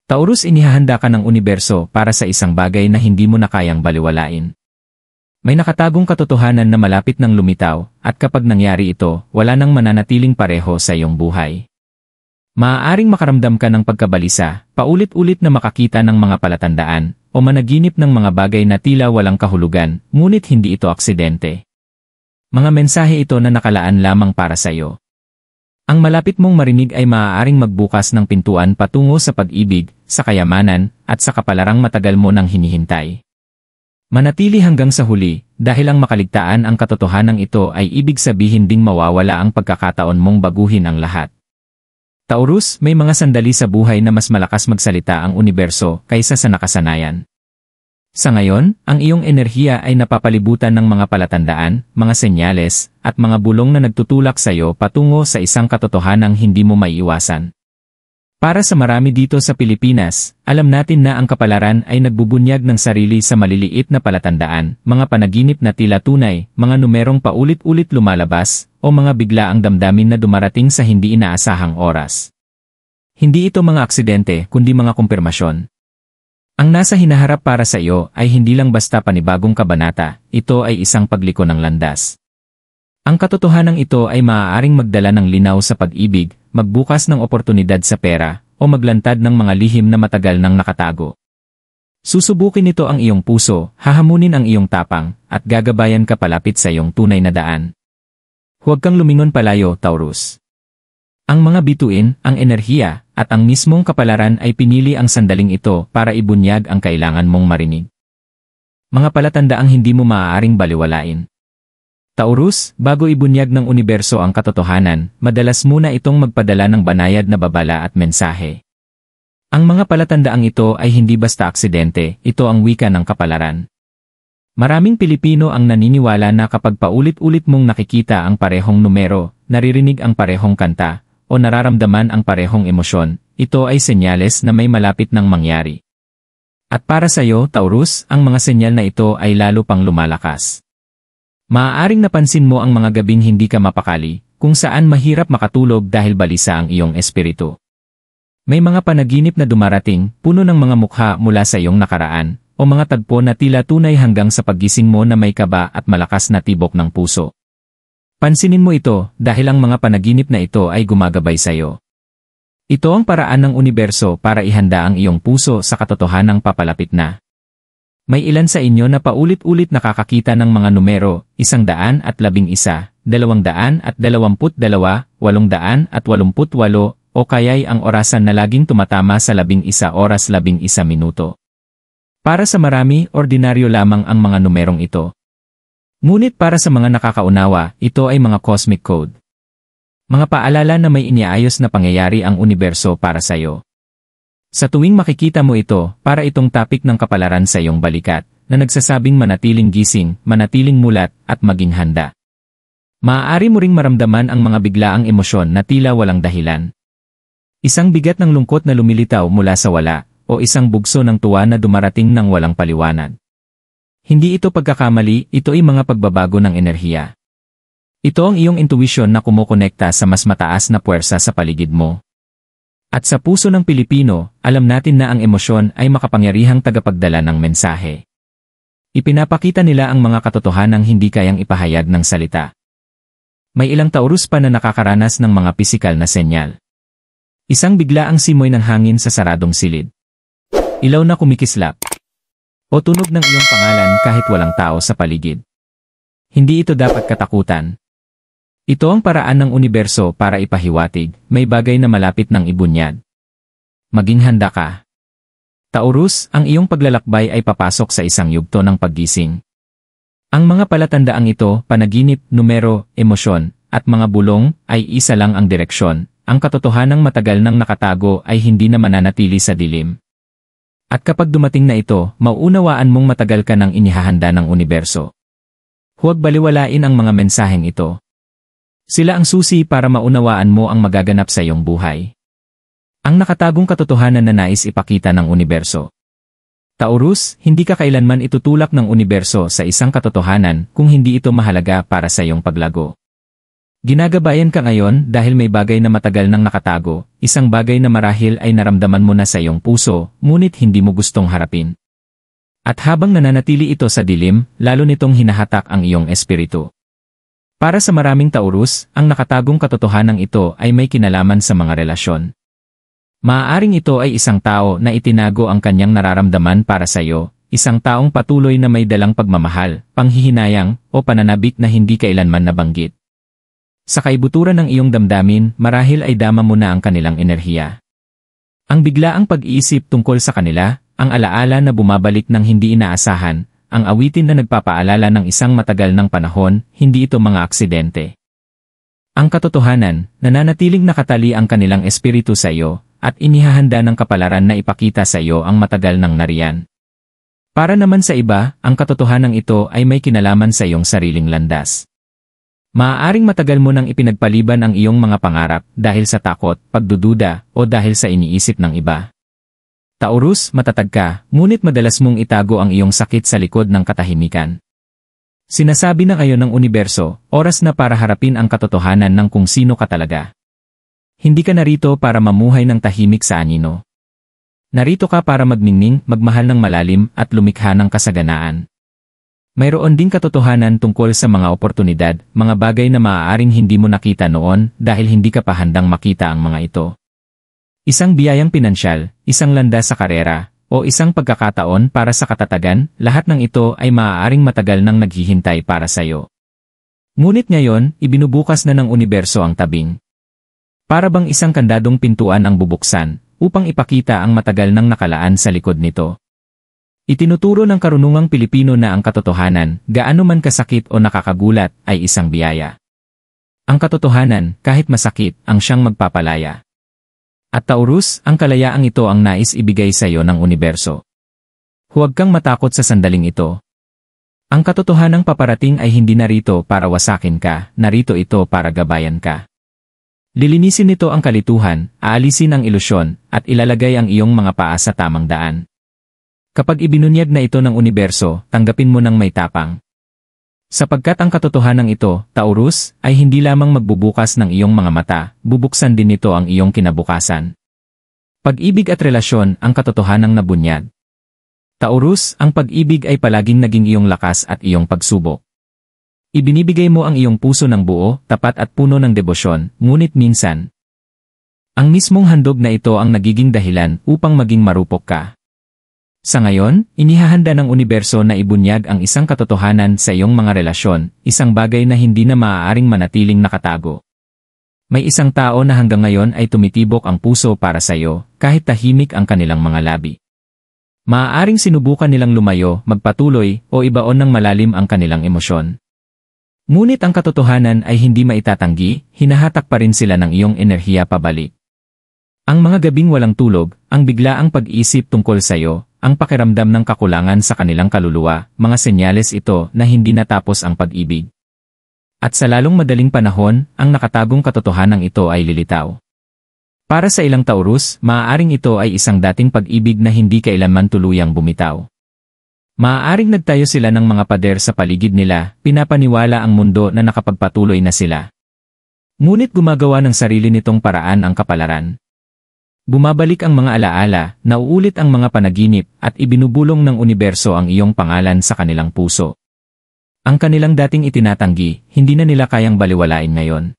Taurus, inihahanda ka ng universo para sa isang bagay na hindi mo na kayang baliwalain. May nakatagong katotohanan na malapit ng lumitaw, at kapag nangyari ito, wala nang mananatiling pareho sa iyong buhay. Maaaring makaramdam ka ng pagkabalisa, paulit-ulit na makakita ng mga palatandaan, o managinip ng mga bagay na tila walang kahulugan, ngunit hindi ito aksidente. Mga mensahe ito na nakalaan lamang para sa iyo. Ang malapit mong marinig ay maaaring magbukas ng pintuan patungo sa pag-ibig, sa kayamanan, at sa kapalarang matagal mo nang hinihintay. Manatili hanggang sa huli, dahil ang makaligtaan ang katotohanan ito ay ibig sabihin ding mawawala ang pagkakataon mong baguhin ang lahat. Taurus, may mga sandali sa buhay na mas malakas magsalita ang universo kaysa sa nakasanayan. Sa ngayon, ang iyong enerhiya ay napapalibutan ng mga palatandaan, mga senyales, at mga bulong na nagtutulak sa iyo patungo sa isang katotohanang hindi mo maiiwasan. Para sa marami dito sa Pilipinas, alam natin na ang kapalaran ay nagbubunyag ng sarili sa maliliit na palatandaan, mga panaginip na tila tunay, mga numerong paulit-ulit lumalabas, o mga biglaang damdamin na dumarating sa hindi inaasahang oras. Hindi ito mga aksidente, kundi mga kumpirmasyon. Ang nasa hinaharap para sa iyo ay hindi lang basta panibagong kabanata, ito ay isang pagliko ng landas. Ang katotohanang ito ay maaaring magdala ng linaw sa pag-ibig, magbukas ng oportunidad sa pera, o maglantad ng mga lihim na matagal nang nakatago. Susubukin nito ang iyong puso, hahamunin ang iyong tapang, at gagabayan ka palapit sa iyong tunay na daan. Huwag kang lumingon palayo, Taurus. Ang mga bituin, ang enerhiya, at ang mismong kapalaran ay pinili ang sandaling ito para ibunyag ang kailangan mong marinig. Mga palatandaang hindi mo maaaring baliwalain. Taurus, bago ibunyag ng universo ang katotohanan, madalas muna itong magpadala ng banayad na babala at mensahe. Ang mga palatandaang ito ay hindi basta aksidente, ito ang wika ng kapalaran. Maraming Pilipino ang naniniwala na kapag paulit-ulit mong nakikita ang parehong numero, naririnig ang parehong kanta, o nararamdaman ang parehong emosyon, ito ay senyales na may malapit nang mangyari. At para sa iyo, Taurus, ang mga senyal na ito ay lalo pang lumalakas. Maaaring napansin mo ang mga gabing hindi ka mapakali, kung saan mahirap makatulog dahil balisa ang iyong espiritu. May mga panaginip na dumarating, puno ng mga mukha mula sa iyong nakaraan, o mga tagpo na tila tunay hanggang sa paggising mo na may kaba at malakas na tibok ng puso. Pansinin mo ito dahil ang mga panaginip na ito ay gumagabay sa iyo. Ito ang paraan ng universo para ihanda ang iyong puso sa katotohanang papalapit na. May ilan sa inyo na paulit-ulit nakakakita ng mga numero, 111, 222, 828, o kaya'y ang orasan na laging tumatama sa 11 oras 11 minuto. Para sa marami, ordinaryo lamang ang mga numerong ito. Ngunit para sa mga nakakaunawa, ito ay mga cosmic code. Mga paalala na may iniayos na pangyayari ang universo para sa iyo. Sa tuwing makikita mo ito, para itong topic ng kapalaran sa iyong balikat, na nagsasabing manatiling gising, manatiling mulat, at maging handa. Maaari mo ring maramdaman ang mga biglaang emosyon na tila walang dahilan. Isang bigat ng lungkot na lumilitaw mula sa wala, o isang bugso ng tuwa na dumarating ng walang paliwanag. Hindi ito pagkakamali, ito ay mga pagbabago ng enerhiya. Ito ang iyong intuition na kumukonekta sa mas mataas na puwersa sa paligid mo. At sa puso ng Pilipino, alam natin na ang emosyon ay makapangyarihang tagapagdala ng mensahe. Ipinapakita nila ang mga katotohanang hindi kayang ipahayag ng salita. May ilang Taurus pa na nakakaranas ng mga pisikal na senyal. Isang biglaang simoy ng hangin sa saradong silid. Ilaw na kumikislap. O tunog ng iyong pangalan kahit walang tao sa paligid. Hindi ito dapat katakutan. Ito ang paraan ng universo para ipahiwatig, may bagay na malapit ng ibunyag. Maging handa ka. Taurus, ang iyong paglalakbay ay papasok sa isang yugto ng paggising. Ang mga palatandaang ito, panaginip, numero, emosyon, at mga bulong, ay isa lang ang direksyon. Ang katotohanang matagal nang nakatago ay hindi na mananatili sa dilim. At kapag dumating na ito, mauunawaan mong matagal ka nang inihahanda ng universo. Huwag baliwalain ang mga mensaheng ito. Sila ang susi para maunawaan mo ang magaganap sa iyong buhay. Ang nakatagong katotohanan na nais ipakita ng universo. Taurus, hindi ka kailanman itutulak ng universo sa isang katotohanan kung hindi ito mahalaga para sa iyong paglago. Ginagabayan ka ngayon dahil may bagay na matagal nang nakatago, isang bagay na marahil ay naramdaman mo na sa iyong puso, ngunit hindi mo gustong harapin. At habang nananatili ito sa dilim, lalo nitong hinahatak ang iyong espiritu. Para sa maraming Taurus, ang nakatagong katotohanan ito ay may kinalaman sa mga relasyon. Maaaring ito ay isang tao na itinago ang kanyang nararamdaman para sa iyo, isang taong patuloy na may dalang pagmamahal, panghihinayang, o pananabik na hindi kailanman nabanggit. Sa kaibuturan ng iyong damdamin, marahil ay dama mo na ang kanilang enerhiya. Ang biglaang pag-iisip tungkol sa kanila, ang alaala na bumabalik ng hindi inaasahan, ang awitin na nagpapaalala ng isang matagal ng panahon, hindi ito mga aksidente. Ang katotohanan, nananatiling nakatali ang kanilang espiritu sa iyo, at inihahanda ng kapalaran na ipakita sa iyo ang matagal ng nariyan. Para naman sa iba, ang katotohanan ito ay may kinalaman sa iyong sariling landas. Maaaring matagal mo nang ipinagpaliban ang iyong mga pangarap dahil sa takot, pagdududa, o dahil sa iniisip ng iba. Taurus, matatag ka, ngunit madalas mong itago ang iyong sakit sa likod ng katahimikan. Sinasabi na ngayon ng universo, oras na para harapin ang katotohanan ng kung sino ka talaga. Hindi ka narito para mamuhay ng tahimik sa anino. Narito ka para magningning, magmahal ng malalim, at lumikha ng kasaganaan. Mayroon ding katotohanan tungkol sa mga oportunidad, mga bagay na maaaring hindi mo nakita noon dahil hindi ka pa handang makita ang mga ito. Isang biyayang pinansyal, isang landas sa karera, o isang pagkakataon para sa katatagan, lahat ng ito ay maaaring matagal nang naghihintay para sa iyo. Ngunit ngayon, ibinubukas na ng universo ang tabing. Para bang isang kandadong pintuan ang bubuksan, upang ipakita ang matagal nang nakalaan sa likod nito. Itinuturo ng karunungang Pilipino na ang katotohanan, gaano man kasakit o nakakagulat, ay isang biyaya. Ang katotohanan, kahit masakit, ang siyang magpapalaya. At Taurus, ang kalayaang ito ang nais ibigay sa iyo ng universo. Huwag kang matakot sa sandaling ito. Ang katotohanang paparating ay hindi narito para wasakin ka, narito ito para gabayan ka. Lilinisin nito ang kalituhan, aalisin ang ilusyon, at ilalagay ang iyong mga paa sa tamang daan. Kapag ibinunyag na ito ng universo, tanggapin mo ng may tapang. Sapagkat ang katotohanan ito, Taurus, ay hindi lamang magbubukas ng iyong mga mata, bubuksan din nito ang iyong kinabukasan. Pag-ibig at relasyon, ang katotohanang nabunyag. Taurus, ang pag-ibig ay palaging naging iyong lakas at iyong pagsubok. Ibinibigay mo ang iyong puso ng buo, tapat at puno ng debosyon, ngunit minsan, ang mismong handog na ito ang nagiging dahilan upang maging marupok ka. Sa ngayon, inihahanda ng universo na ibunyag ang isang katotohanan sa iyong mga relasyon, isang bagay na hindi na maaaring manatiling nakatago. May isang tao na hanggang ngayon ay tumitibok ang puso para sa iyo, kahit tahimik ang kanilang mga labi. Maaaring sinubukan nilang lumayo, magpatuloy, o ibaon ng malalim ang kanilang emosyon. Ngunit ang katotohanan ay hindi maitatanggi, hinahatak pa rin sila ng iyong enerhiya pabalik. Ang mga gabing walang tulog, ang biglaang pag-isip tungkol sa iyo, ang pakiramdam ng kakulangan sa kanilang kaluluwa, mga senyales ito na hindi natapos ang pag-ibig. At sa lalong madaling panahon, ang nakatagong katotohanan ito ay lilitaw. Para sa ilang Taurus, maaaring ito ay isang dating pag-ibig na hindi kailanman tuluyang bumitaw. Maaaring nagtayo sila ng mga pader sa paligid nila, pinapaniwala ang mundo na nakapagpatuloy na sila. Ngunit gumagawa ng sarili nitong paraan ang kapalaran. Bumabalik ang mga alaala, nauulit ang mga panaginip, at ibinubulong ng universo ang iyong pangalan sa kanilang puso. Ang kanilang dating itinatanggi, hindi na nila kayang baliwalain ngayon.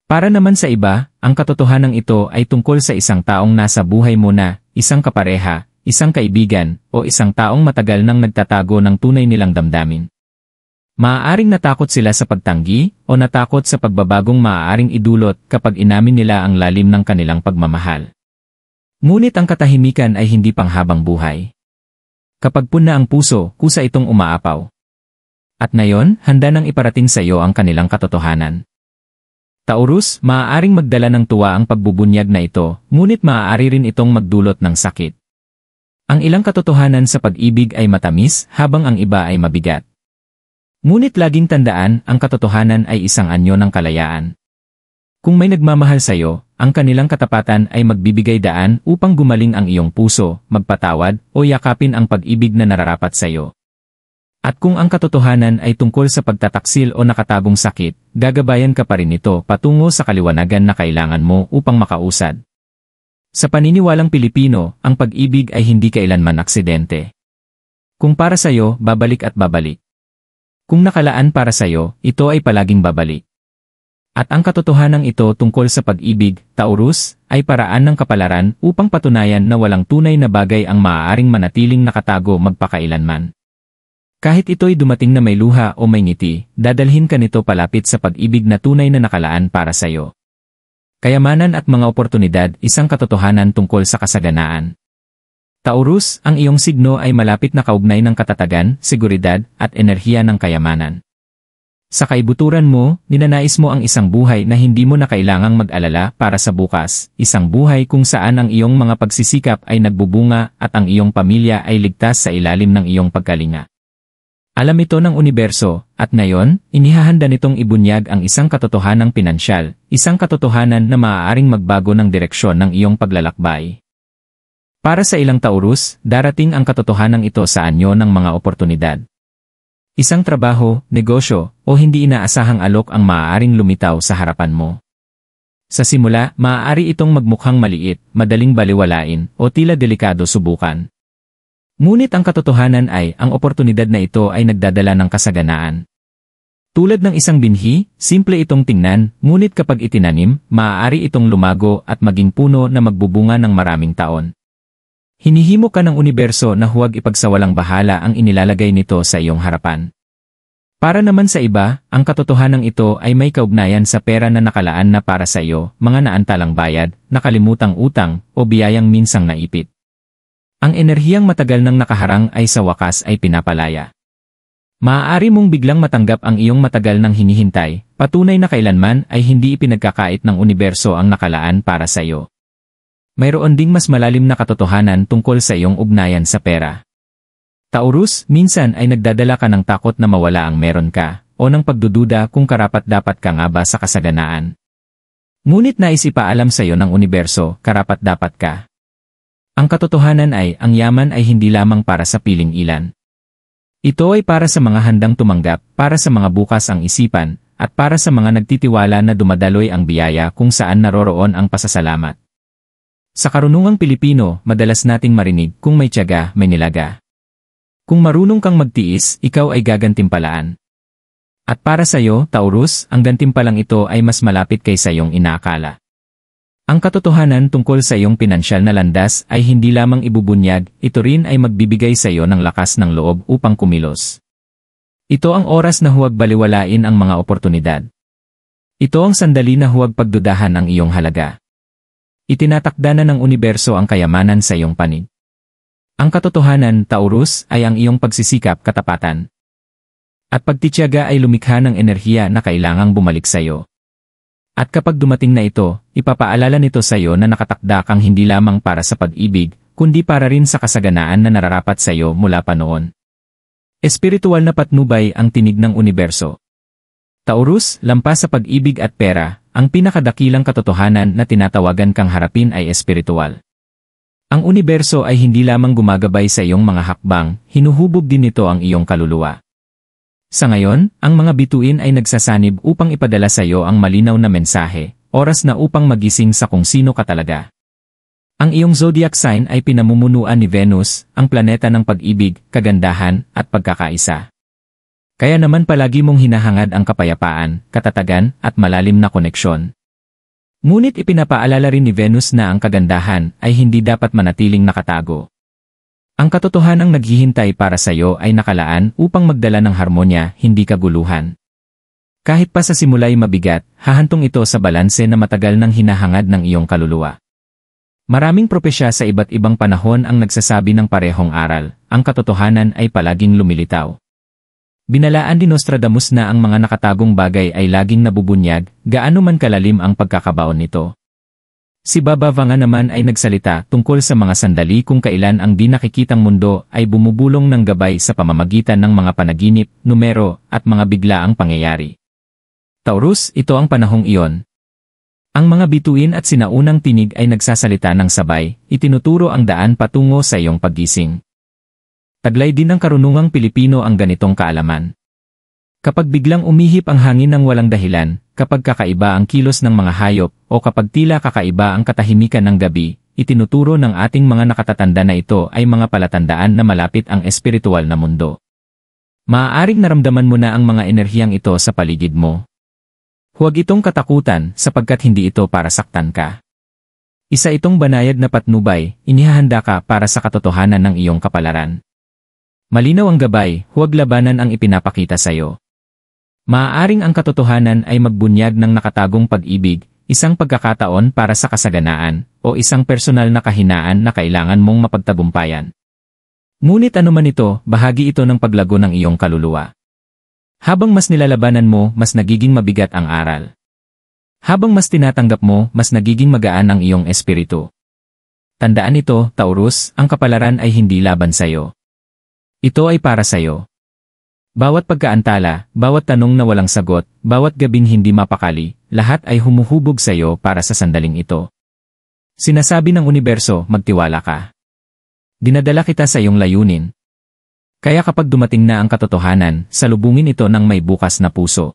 Para naman sa iba, ang katotohanan ito ay tungkol sa isang taong nasa buhay mo na, isang kapareha, isang kaibigan, o isang taong matagal nang nagtatago ng tunay nilang damdamin. Maaaring natakot sila sa pagtanggi, o natakot sa pagbabagong maaaring idulot kapag inamin nila ang lalim ng kanilang pagmamahal. Ngunit ang katahimikan ay hindi panghabang buhay. Kapag puna ang puso, kusa itong umaapaw. At ngayon, handa nang iparating sa iyo ang kanilang katotohanan. Taurus, maaaring magdala ng tuwa ang pagbubunyag na ito, ngunit maaari rin itong magdulot ng sakit. Ang ilang katotohanan sa pag-ibig ay matamis, habang ang iba ay mabigat. Ngunit laging tandaan, ang katotohanan ay isang anyo ng kalayaan. Kung may nagmamahal sa iyo, ang kanilang katapatan ay magbibigay daan upang gumaling ang iyong puso, magpatawad, o yakapin ang pag-ibig na nararapat sa iyo. At kung ang katotohanan ay tungkol sa pagtataksil o nakatagong sakit, gagabayan ka pa rin nito patungo sa kaliwanagan na kailangan mo upang makausad. Sa paniniwalang Pilipino, ang pag-ibig ay hindi kailanman aksidente. Kung para sa'yo, babalik at babalik. Kung nakalaan para sa'yo, ito ay palaging babalik. At ang katotohanan ito tungkol sa pag-ibig, Taurus, ay paraan ng kapalaran upang patunayan na walang tunay na bagay ang maaaring manatiling nakatago magpakailanman. Kahit ito'y dumating na may luha o may ngiti, dadalhin ka nito palapit sa pag-ibig na tunay na nakalaan para sa'yo. Kayamanan at mga oportunidad, isang katotohanan tungkol sa kasaganaan. Taurus, ang iyong signo ay malapit na kaugnay ng katatagan, seguridad, at enerhiya ng kayamanan. Sa kaibuturan mo, ninanais mo ang isang buhay na hindi mo na kailangang mag-alala para sa bukas, isang buhay kung saan ang iyong mga pagsisikap ay nagbubunga at ang iyong pamilya ay ligtas sa ilalim ng iyong pagkalinga. Alam ito ng universo, at ngayon, inihahanda nitong ibunyag ang isang katotohanang pinansyal, isang katotohanan na maaaring magbago ng direksyon ng iyong paglalakbay. Para sa ilang Taurus, darating ang katotohanan ito sa anyo ng mga oportunidad. Isang trabaho, negosyo, o hindi inaasahang alok ang maaaring lumitaw sa harapan mo. Sa simula, maaari itong magmukhang maliit, madaling baliwalain, o tila delikado subukan. Ngunit ang katotohanan ay, ang oportunidad na ito ay nagdadala ng kasaganaan. Tulad ng isang binhi, simple itong tingnan, ngunit kapag itinanim, maaari itong lumago at maging puno na magbubunga ng maraming taon. Hinihimo ka ng universo na huwag ipagsawalang bahala ang inilalagay nito sa iyong harapan. Para naman sa iba, ang katotohanan ito ay may kaugnayan sa pera na nakalaan na para sa iyo, mga naantalang bayad, nakalimutang utang, o biyayang minsang naipit. Ang enerhiyang matagal nang nakaharang ay sa wakas ay pinapalaya. Maaari mong biglang matanggap ang iyong matagal nang hinihintay, patunay na kailanman ay hindi ipinagkakait ng universo ang nakalaan para sa iyo. Mayroon ding mas malalim na katotohanan tungkol sa iyong ugnayan sa pera. Taurus, minsan ay nagdadala ka ng takot na mawala ang meron ka, o ng pagdududa kung karapat-dapat ka nga ba sa kasaganaan. Ngunit nais ipaalam sa iyo ng universo, karapat-dapat ka. Ang katotohanan ay, ang yaman ay hindi lamang para sa piling ilan. Ito ay para sa mga handang tumanggap, para sa mga bukas ang isipan, at para sa mga nagtitiwala na dumadaloy ang biyaya kung saan naroroon ang pasasalamat. Sa karunungang Pilipino, madalas nating marinig, kung may tiyaga, may nilaga. Kung marunong kang magtiis, ikaw ay gagantimpalaan. At para sa iyo, Taurus, ang gantimpalang ito ay mas malapit kaysa iyong inaakala. Ang katotohanan tungkol sa iyong pinansyal na landas ay hindi lamang ibubunyag, ito rin ay magbibigay sa iyo ng lakas ng loob upang kumilos. Ito ang oras na huwag baliwalain ang mga oportunidad. Ito ang sandali na huwag pagdudahan ang iyong halaga. Itinatakda na ng universo ang kayamanan sa iyong panig. Ang katotohanan, Taurus, ay ang iyong pagsisikap, katapatan. At pagtitiyaga ay lumikha ng enerhiya na kailangang bumalik sa iyo. At kapag dumating na ito, ipapaalala nito sa iyo na nakatakda kang hindi lamang para sa pag-ibig, kundi para rin sa kasaganaan na nararapat sa iyo mula pa noon. Espiritual na patnubay ang tinig ng universo. Taurus, lampas sa pag-ibig at pera, ang pinakadakilang katotohanan na tinatawagan kang harapin ay espiritual. Ang universo ay hindi lamang gumagabay sa iyong mga hakbang, hinuhubog din nito ang iyong kaluluwa. Sa ngayon, ang mga bituin ay nagsasanib upang ipadala sa iyo ang malinaw na mensahe, oras na upang magising sa kung sino ka talaga. Ang iyong zodiac sign ay pinamumunuan ni Venus, ang planeta ng pag-ibig, kagandahan, at pagkakaisa. Kaya naman palagi mong hinahangad ang kapayapaan, katatagan, at malalim na koneksyon. Ngunit ipinapaalala rin ni Venus na ang kagandahan ay hindi dapat manatiling nakatago. Ang katotohanang naghihintay para sa iyo ay nakalaan upang magdala ng harmonya, hindi kaguluhan. Kahit pa sa simula'y mabigat, hahantong ito sa balanse na matagal nang hinahangad ng iyong kaluluwa. Maraming propesya sa iba't ibang panahon ang nagsasabi ng parehong aral, ang katotohanan ay palaging lumilitaw. Binalaan ni Nostradamus na ang mga nakatagong bagay ay laging nabubunyag, gaano man kalalim ang pagkakabaon nito. Si Baba Vanga naman ay nagsalita tungkol sa mga sandali kung kailan ang di nakikitang mundo ay bumubulong ng gabay sa pamamagitan ng mga panaginip, numero, at mga biglaang pangyayari. Taurus, ito ang panahong iyon. Ang mga bituin at sinaunang tinig ay nagsasalita ng sabay, itinuturo ang daan patungo sa iyong paggising. Taglay din ng karunungang Pilipino ang ganitong kaalaman. Kapag biglang umihip ang hangin ng walang dahilan, kapag kakaiba ang kilos ng mga hayop, o kapag tila kakaiba ang katahimikan ng gabi, itinuturo ng ating mga nakatatanda na ito ay mga palatandaan na malapit ang espiritual na mundo. Maaaring naramdaman mo na ang mga enerhiyang ito sa paligid mo. Huwag itong katakutan sapagkat hindi ito para saktan ka. Isa itong banayad na patnubay, inihahanda ka para sa katotohanan ng iyong kapalaran. Malinaw ang gabay, huwag labanan ang ipinapakita sa iyo. Maaaring ang katotohanan ay magbunyag ng nakatagong pag-ibig, isang pagkakataon para sa kasaganaan, o isang personal na kahinaan na kailangan mong mapagtagumpayan. Ngunit anuman ito, bahagi ito ng paglago ng iyong kaluluwa. Habang mas nilalabanan mo, mas nagiging mabigat ang aral. Habang mas tinatanggap mo, mas nagiging magaan ang iyong espiritu. Tandaan ito, Taurus, ang kapalaran ay hindi laban sa iyo. Ito ay para sa iyo. Bawat pagkaantala, bawat tanong na walang sagot, bawat gabing hindi mapakali, lahat ay humuhubog sa iyo para sa sandaling ito. Sinasabi ng universo, magtiwala ka. Dinadala kita sa iyong layunin. Kaya kapag dumating na ang katotohanan, salubungin ito ng may bukas na puso.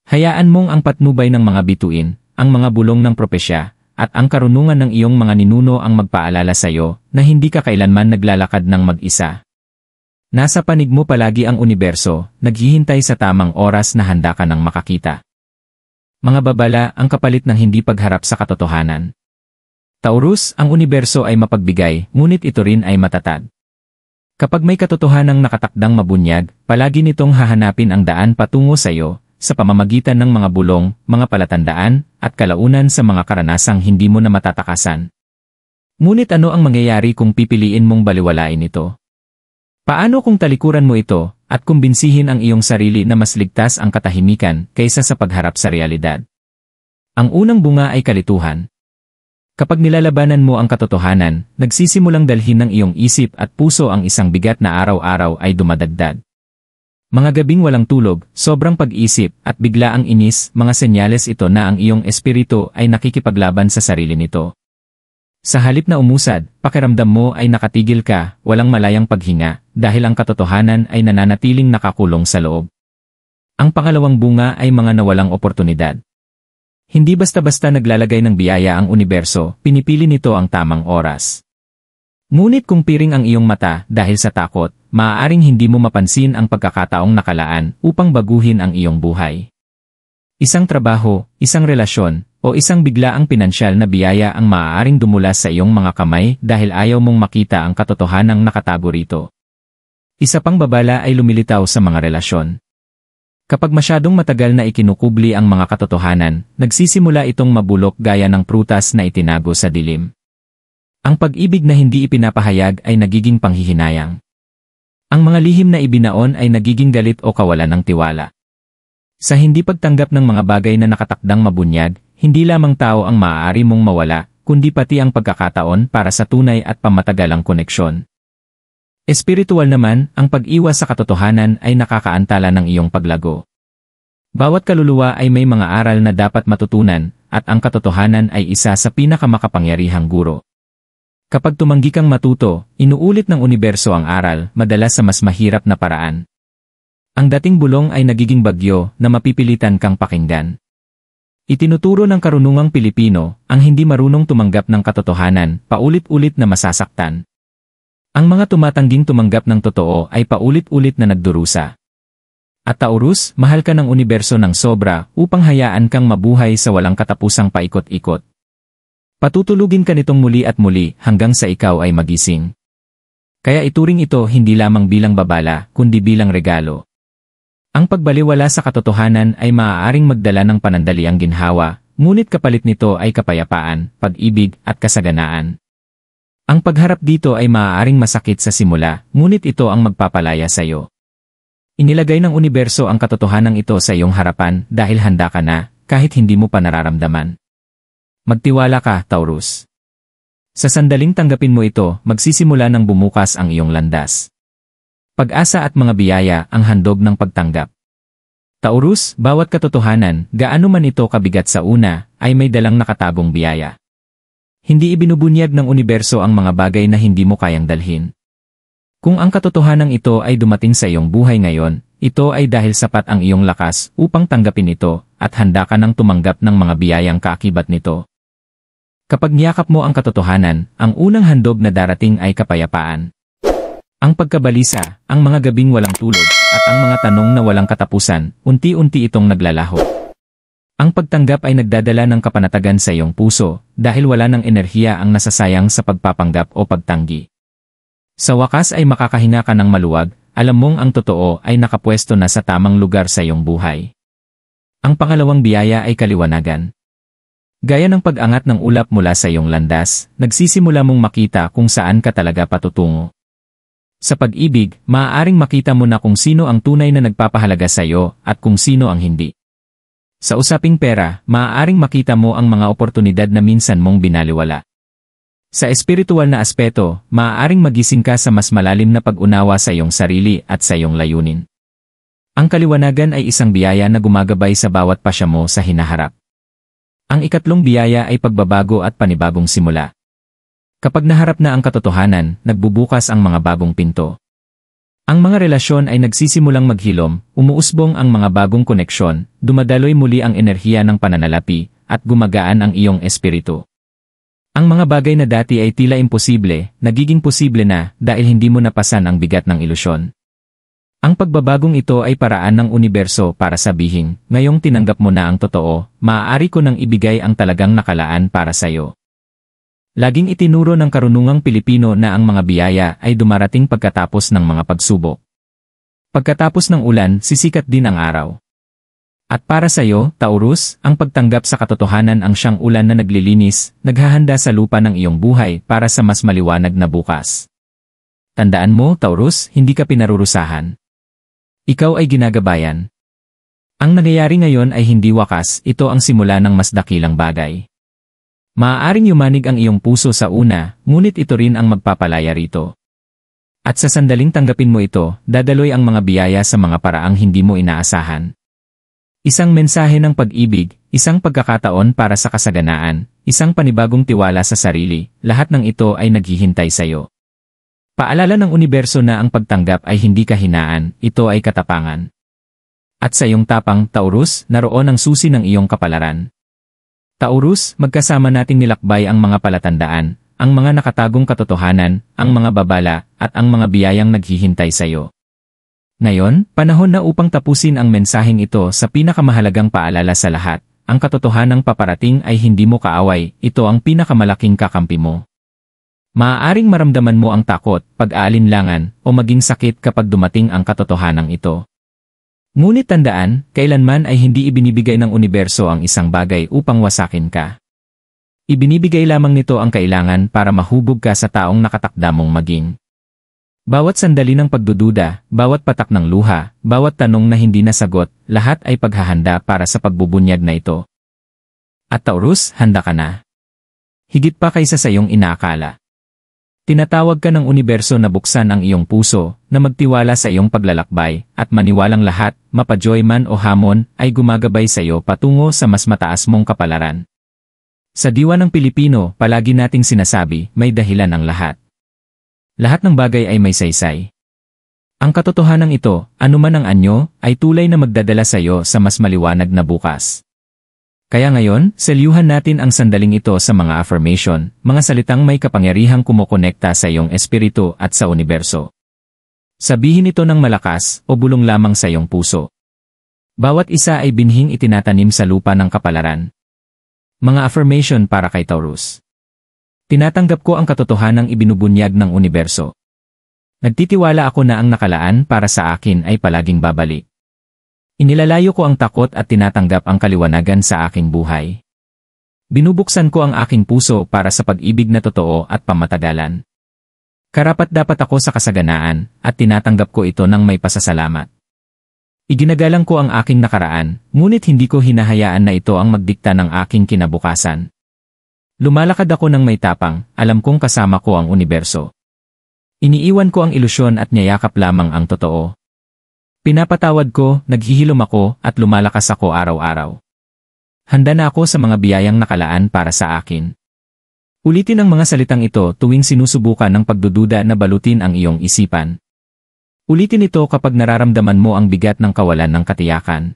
Hayaan mong ang patnubay ng mga bituin, ang mga bulong ng propesya, at ang karunungan ng iyong mga ninuno ang magpaalala sa iyo na hindi ka kailanman naglalakad ng mag-isa. Nasa panig mo palagi ang universo, naghihintay sa tamang oras na handa ka nang makakita. Mga babala, ang kapalit ng hindi pagharap sa katotohanan. Taurus, ang universo ay mapagbigay, ngunit ito rin ay matatag. Kapag may katotohanang nakatakdang mabunyag, palagi nitong hahanapin ang daan patungo sa iyo, sa pamamagitan ng mga bulong, mga palatandaan, at kalaunan sa mga karanasang hindi mo na matatakasan. Ngunit ano ang mangyayari kung pipiliin mong baliwalain ito? Paano kung talikuran mo ito, at kumbinsihin ang iyong sarili na mas ligtas ang katahimikan kaysa sa pagharap sa realidad? Ang unang bunga ay kalituhan. Kapag nilalabanan mo ang katotohanan, nagsisimulang dalhin ng iyong isip at puso ang isang bigat na araw-araw ay dumadagdag. Mga gabing walang tulog, sobrang pag-isip, at bigla ang inis, mga senyales ito na ang iyong espiritu ay nakikipaglaban sa sarili nito. Sa halip na umusad, pakiramdam mo ay nakatigil ka, walang malayang paghinga, dahil ang katotohanan ay nananatiling nakakulong sa loob. Ang pangalawang bunga ay mga nawalang oportunidad. Hindi basta-basta naglalagay ng biyaya ang universo, pinipili nito ang tamang oras. Ngunit kung piring ang iyong mata dahil sa takot, maaaring hindi mo mapansin ang pagkakataong nakalaan upang baguhin ang iyong buhay. Isang trabaho, isang relasyon, o isang biglaang pinansyal na biyaya ang maaaring dumulas sa iyong mga kamay dahil ayaw mong makita ang katotohanang nakatago rito. Isa pang babala ay lumilitaw sa mga relasyon. Kapag masyadong matagal na ikinukubli ang mga katotohanan, nagsisimula itong mabulok gaya ng prutas na itinago sa dilim. Ang pag-ibig na hindi ipinapahayag ay nagiging panghihinayang. Ang mga lihim na ibinaon ay nagiging galit o kawalan ng tiwala. Sa hindi pagtanggap ng mga bagay na nakatakdang mabunyag, hindi lamang tao ang maaari mong mawala, kundi pati ang pagkakataon para sa tunay at pamatagalang koneksyon. Espiritual naman, ang pag-iwas sa katotohanan ay nakakaantala ng iyong paglago. Bawat kaluluwa ay may mga aral na dapat matutunan, at ang katotohanan ay isa sa pinakamakapangyarihang guro. Kapag tumanggi kang matuto, inuulit ng universo ang aral, madalas sa mas mahirap na paraan. Ang dating bulong ay nagiging bagyo na mapipilitan kang pakinggan. Itinuturo ng karunungang Pilipino, ang hindi marunong tumanggap ng katotohanan, paulit-ulit na masasaktan. Ang mga tumatangging tumanggap ng totoo ay paulit-ulit na nagdurusa. At Taurus, mahal ka ng universo ng sobra upang hayaan kang mabuhay sa walang katapusang paikot-ikot. Patutulugin ka nitong muli at muli hanggang sa ikaw ay magising. Kaya ituring ito hindi lamang bilang babala, kundi bilang regalo. Ang pagbaliwala sa katotohanan ay maaaring magdala ng panandaliang ginhawa, ngunit kapalit nito ay kapayapaan, pag-ibig, at kasaganaan. Ang pagharap dito ay maaaring masakit sa simula, ngunit ito ang magpapalaya sa iyo. Inilagay ng universo ang katotohanan ito sa iyong harapan dahil handa ka na, kahit hindi mo pa nararamdaman. Magtiwala ka, Taurus. Sa sandaling tanggapin mo ito, magsisimula ng bumukas ang iyong landas. Pag-asa at mga biyaya ang handog ng pagtanggap. Taurus, bawat katotohanan, gaano man ito kabigat sa una, ay may dalang nakatagong biyaya. Hindi ibinubunyag ng universo ang mga bagay na hindi mo kayang dalhin. Kung ang katotohanan ito ay dumating sa iyong buhay ngayon, ito ay dahil sapat ang iyong lakas upang tanggapin ito at handa ka nang tumanggap ng mga biyayang kaakibat nito. Kapag niyakap mo ang katotohanan, ang unang handog na darating ay kapayapaan. Ang pagkabalisa, ang mga gabing walang tulog, at ang mga tanong na walang katapusan, unti-unti itong naglalaho. Ang pagtanggap ay nagdadala ng kapanatagan sa iyong puso dahil wala ng enerhiya ang nasasayang sa pagpapanggap o pagtanggi. Sa wakas ay makakahinga ka ng maluwag, alam mong ang totoo ay nakapwesto na sa tamang lugar sa iyong buhay. Ang pangalawang biyaya ay kaliwanagan. Gaya ng pag-angat ng ulap mula sa iyong landas, nagsisimula mong makita kung saan ka talaga patutungo. Sa pag-ibig, maaaring makita mo na kung sino ang tunay na nagpapahalaga sa iyo at kung sino ang hindi. Sa usaping pera, maaaring makita mo ang mga oportunidad na minsan mong binaliwala. Sa espiritual na aspeto, maaaring magising ka sa mas malalim na pag-unawa sa iyong sarili at sa iyong layunin. Ang kaliwanagan ay isang biyaya na gumagabay sa bawat pasya mo sa hinaharap. Ang ikatlong biyaya ay pagbabago at panibagong simula. Kapag naharap na ang katotohanan, nagbubukas ang mga bagong pinto. Ang mga relasyon ay nagsisimulang maghilom, umuusbong ang mga bagong koneksyon, dumadaloy muli ang enerhiya ng pananalapi, at gumagaan ang iyong espiritu. Ang mga bagay na dati ay tila imposible, nagiging posible na dahil hindi mo napasan ang bigat ng ilusyon. Ang pagbabagong ito ay paraan ng universo para sabihin, ngayong tinanggap mo na ang totoo, maaari ko nang ibigay ang talagang nakalaan para sa iyo. Laging itinuro ng karunungang Pilipino na ang mga biyaya ay dumarating pagkatapos ng mga pagsubok. Pagkatapos ng ulan, sisikat din ang araw. At para sa iyo, Taurus, ang pagtanggap sa katotohanan ang siyang ulan na naglilinis, naghahanda sa lupa ng iyong buhay para sa mas maliwanag na bukas. Tandaan mo, Taurus, hindi ka pinarurusahan. Ikaw ay ginagabayan. Ang nangyayari ngayon ay hindi wakas, ito ang simula ng mas dakilang bagay. Maaaring yumanig ang iyong puso sa una, ngunit ito rin ang magpapalaya rito. At sa sandaling tanggapin mo ito, dadaloy ang mga biyaya sa mga paraang hindi mo inaasahan. Isang mensahe ng pag-ibig, isang pagkakataon para sa kasaganaan, isang panibagong tiwala sa sarili, lahat ng ito ay naghihintay sa iyo. Paalala ng universo na ang pagtanggap ay hindi kahinaan, ito ay katapangan. At sa iyong tapang, Taurus, naroon ang susi ng iyong kapalaran. Taurus, magkasama nating nilakbay ang mga palatandaan, ang mga nakatagong katotohanan, ang mga babala, at ang mga biyayang naghihintay sa iyo. Ngayon, panahon na upang tapusin ang mensaheng ito sa pinakamahalagang paalala sa lahat. Ang katotohanang paparating ay hindi mo kaaway, ito ang pinakamalaking kakampi mo. Maaaring maramdaman mo ang takot, pag-aalinlangan, o maging sakit kapag dumating ang katotohanang ito. Ngunit tandaan, kailanman ay hindi ibinibigay ng universo ang isang bagay upang wasakin ka. Ibinibigay lamang nito ang kailangan para mahubog ka sa taong nakatakda mong maging. Bawat sandali ng pagdududa, bawat patak ng luha, bawat tanong na hindi nasagot, lahat ay paghahanda para sa pagbubunyag na ito. At Taurus, handa ka na. Higit pa kaysa sa iyong inaakala. Tinatawag ka ng universo na buksan ang iyong puso, na magtiwala sa iyong paglalakbay, at maniwalang lahat, mapajoy man o hamon, ay gumagabay sa iyo patungo sa mas mataas mong kapalaran. Sa diwa ng Pilipino, palagi nating sinasabi, may dahilan ang lahat. Lahat ng bagay ay may saysay. Ang katotohanan ito, anuman ang anyo, ay tulay na magdadala sa iyo sa mas maliwanag na bukas. Kaya ngayon, selyuhan natin ang sandaling ito sa mga affirmation, mga salitang may kapangyarihang kumokonekta sa iyong espiritu at sa universo. Sabihin ito ng malakas o bulong lamang sa iyong puso. Bawat isa ay binhing itinatanim sa lupa ng kapalaran. Mga affirmation para kay Taurus. Tinatanggap ko ang katotohanang ibinubunyag ng universo. Nagtitiwala ako na ang nakalaan para sa akin ay palaging babalik. Inilalayo ko ang takot at tinatanggap ang kaliwanagan sa aking buhay. Binubuksan ko ang aking puso para sa pag-ibig na totoo at pamatagalan. Karapat-dapat ako sa kasaganaan at tinatanggap ko ito ng may pasasalamat. Iginagalang ko ang aking nakaraan, ngunit hindi ko hinahayaan na ito ang magdikta ng aking kinabukasan. Lumalakad ako ng may tapang, alam kong kasama ko ang universo. Iniiwan ko ang ilusyon at niyayakap lamang ang totoo. Pinapatawad ko, naghihilom ako, at lumalakas ako araw-araw. Handa na ako sa mga biyayang nakalaan para sa akin. Ulitin ang mga salitang ito tuwing sinusubukan ng pagdududa na balutin ang iyong isipan. Ulitin ito kapag nararamdaman mo ang bigat ng kawalan ng katiyakan.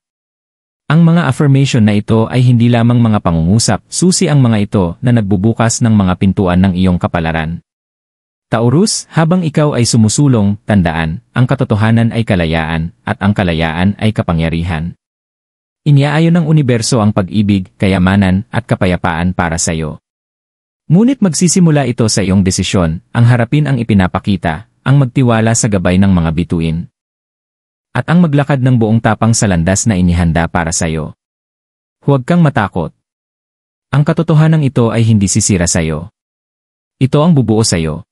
Ang mga affirmation na ito ay hindi lamang mga pangungusap, susi ang mga ito na nagbubukas ng mga pintuan ng iyong kapalaran. Taurus, habang ikaw ay sumusulong, tandaan, ang katotohanan ay kalayaan, at ang kalayaan ay kapangyarihan. Iniaayon ng universo ang pag-ibig, kayamanan, at kapayapaan para sa iyo. Ngunit magsisimula ito sa iyong desisyon, ang harapin ang ipinapakita, ang magtiwala sa gabay ng mga bituin, at ang maglakad ng buong tapang sa landas na inihanda para sa iyo. Huwag kang matakot. Ang katotohanan ito ay hindi sisira sa iyo. Ito ang bubuo sa iyo.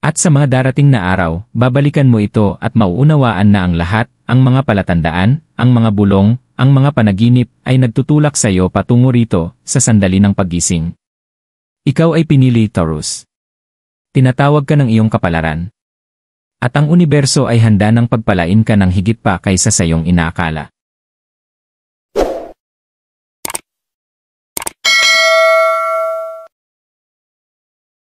At sa mga darating na araw, babalikan mo ito at mauunawaan na ang lahat, ang mga palatandaan, ang mga bulong, ang mga panaginip ay nagtutulak sa iyo patungo rito sa sandali ng paggising. Ikaw ay pinili, Taurus. Tinatawag ka ng iyong kapalaran. At ang universo ay handa ng pagpalain ka ng higit pa kaysa sa iyong inaakala.